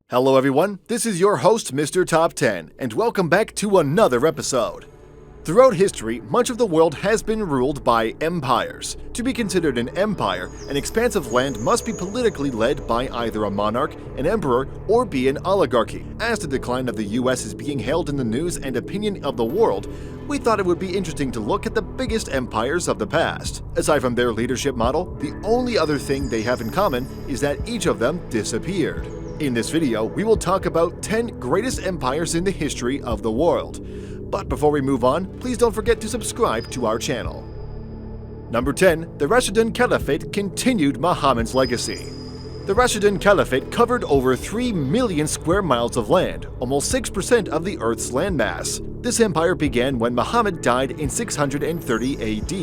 Hello everyone, this is your host Mr. Top 10, and welcome back to another episode. Throughout history, much of the world has been ruled by empires. To be considered an empire, an expanse of land must be politically led by either a monarch, an emperor, or be an oligarchy. As the decline of the US is being held in the news and opinion of the world, we thought it would be interesting to look at the biggest empires of the past. Aside from their leadership model, the only other thing they have in common is that each of them disappeared. In this video, we will talk about 10 greatest empires in the history of the world. But before we move on, please don't forget to subscribe to our channel. Number 10. The Rashidun Caliphate continued Muhammad's legacy. The Rashidun Caliphate covered over 3 million square miles of land, almost 6% of the Earth's landmass. This empire began when Muhammad died in 630 AD,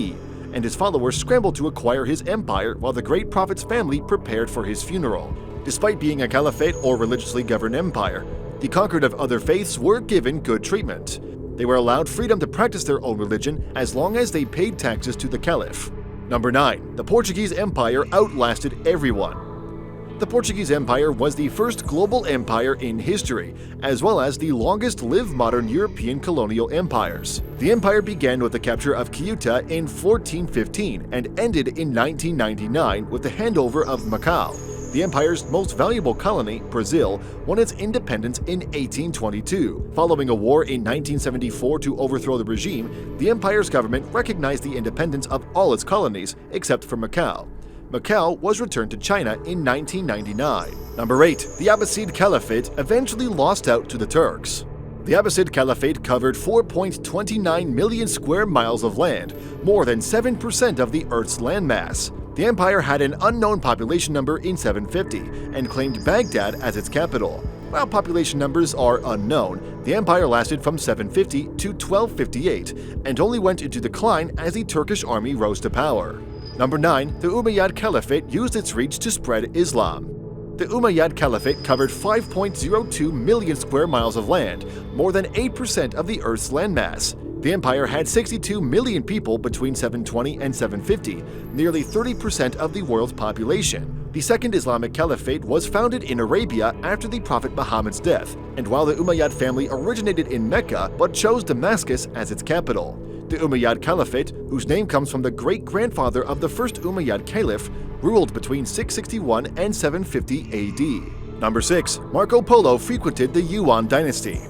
and his followers scrambled to acquire his empire while the great prophet's family prepared for his funeral. Despite being a caliphate or religiously governed empire, the conquered of other faiths were given good treatment. They were allowed freedom to practice their own religion as long as they paid taxes to the caliph. Number 9. The Portuguese Empire outlasted everyone. The Portuguese Empire was the first global empire in history, as well as the longest-lived modern European colonial empires. The empire began with the capture of Ceuta in 1415 and ended in 1999 with the handover of Macau. The empire's most valuable colony, Brazil, won its independence in 1822. Following a war in 1974 to overthrow the regime, the empire's government recognized the independence of all its colonies except for Macau. Macau was returned to China in 1999. Number 8. The Abbasid Caliphate eventually lost out to the Turks. The Abbasid Caliphate covered 4.29 million square miles of land, more than 7% of the Earth's landmass. The empire had an unknown population number in 750 and claimed Baghdad as its capital. While population numbers are unknown, the empire lasted from 750 to 1258 and only went into decline as the Turkish army rose to power. Number 9. The Umayyad Caliphate used its reach to spread Islam. The Umayyad Caliphate covered 5.02 million square miles of land, more than 8% of the Earth's landmass. The empire had 62 million people between 720 and 750, nearly 30% of the world's population. The Second Islamic Caliphate was founded in Arabia after the Prophet Muhammad's death, and while the Umayyad family originated in Mecca but chose Damascus as its capital. The Umayyad Caliphate, whose name comes from the great-grandfather of the first Umayyad Caliph, ruled between 661 and 750 AD. Number 6. Marco Polo frequented the Yuan dynasty.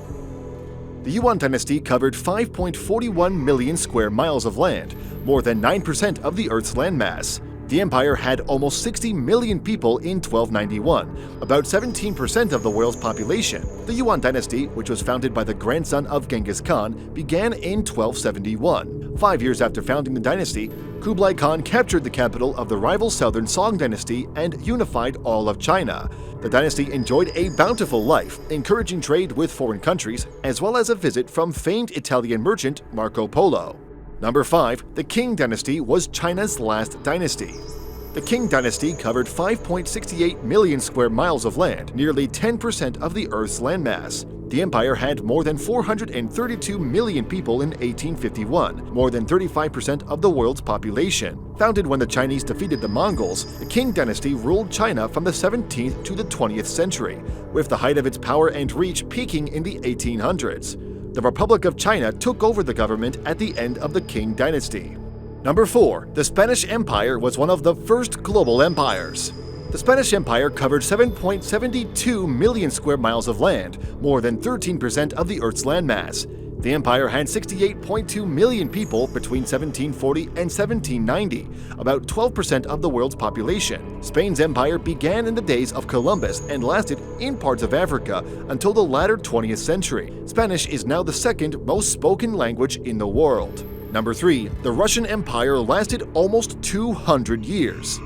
The Yuan dynasty covered 5.41 million square miles of land, more than 9% of the Earth's landmass. The empire had almost 60 million people in 1291, about 17% of the world's population. The Yuan dynasty, which was founded by the grandson of Genghis Khan, began in 1271. 5 years after founding the dynasty, Kublai Khan captured the capital of the rival southern Song dynasty and unified all of China. The dynasty enjoyed a bountiful life, encouraging trade with foreign countries, as well as a visit from famed Italian merchant Marco Polo. Number 5. The Qing dynasty was China's last dynasty. The Qing dynasty covered 5.68 million square miles of land, nearly 10% of the Earth's landmass. The empire had more than 432 million people in 1851, more than 35% of the world's population. Founded when the Chinese defeated the Mongols, the Qing dynasty ruled China from the 17th to the 20th century, with the height of its power and reach peaking in the 1800s. The Republic of China took over the government at the end of the Qing dynasty. Number 4. The Spanish Empire was one of the first global empires. The Spanish Empire covered 7.72 million square miles of land, more than 13% of the Earth's landmass. The empire had 68.2 million people between 1740 and 1790, about 12% of the world's population. Spain's empire began in the days of Columbus and lasted in parts of Africa until the latter 20th century. Spanish is now the second most spoken language in the world. Number 3. The Russian Empire lasted almost 200 years.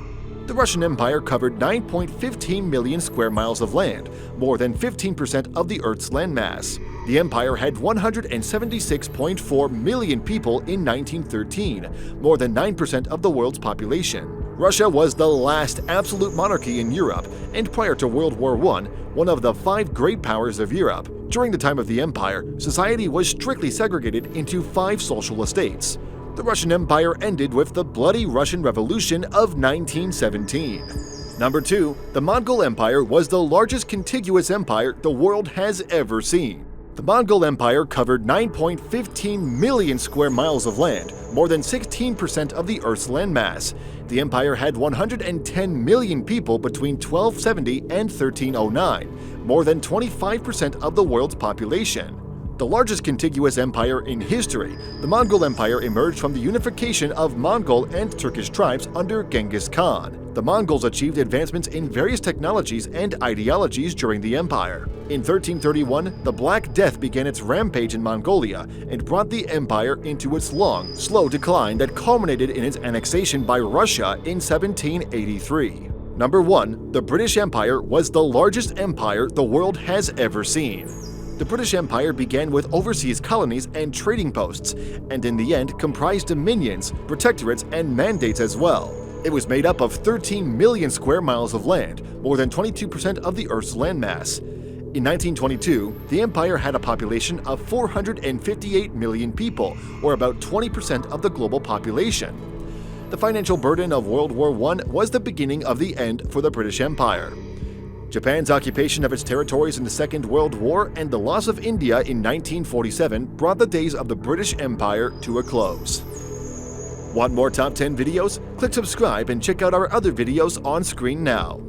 The Russian Empire covered 9.15 million square miles of land, more than 15% of the Earth's landmass. The empire had 176.4 million people in 1913, more than 9% of the world's population. Russia was the last absolute monarchy in Europe, and prior to World War I, one of the 5 great powers of Europe. During the time of the empire, society was strictly segregated into 5 social estates. The Russian Empire ended with the bloody Russian Revolution of 1917. Number 2. The Mongol Empire was the largest contiguous empire the world has ever seen. The Mongol Empire covered 9.15 million square miles of land, more than 16% of the Earth's landmass. The empire had 110 million people between 1270 and 1309, more than 25% of the world's population. The largest contiguous empire in history, the Mongol Empire emerged from the unification of Mongol and Turkish tribes under Genghis Khan. The Mongols achieved advancements in various technologies and ideologies during the empire. In 1331, the Black Death began its rampage in Mongolia and brought the empire into its long, slow decline that culminated in its annexation by Russia in 1783. Number 1. The British Empire was the largest empire the world has ever seen. The British Empire began with overseas colonies and trading posts, and in the end comprised dominions, protectorates, and mandates as well. It was made up of 13 million square miles of land, more than 22% of the Earth's landmass. In 1922, the empire had a population of 458 million people, or about 20% of the global population. The financial burden of World War I was the beginning of the end for the British Empire. Japan's occupation of its territories in the Second World War and the loss of India in 1947 brought the days of the British Empire to a close. Want more Top 10 videos? Click subscribe and check out our other videos on screen now.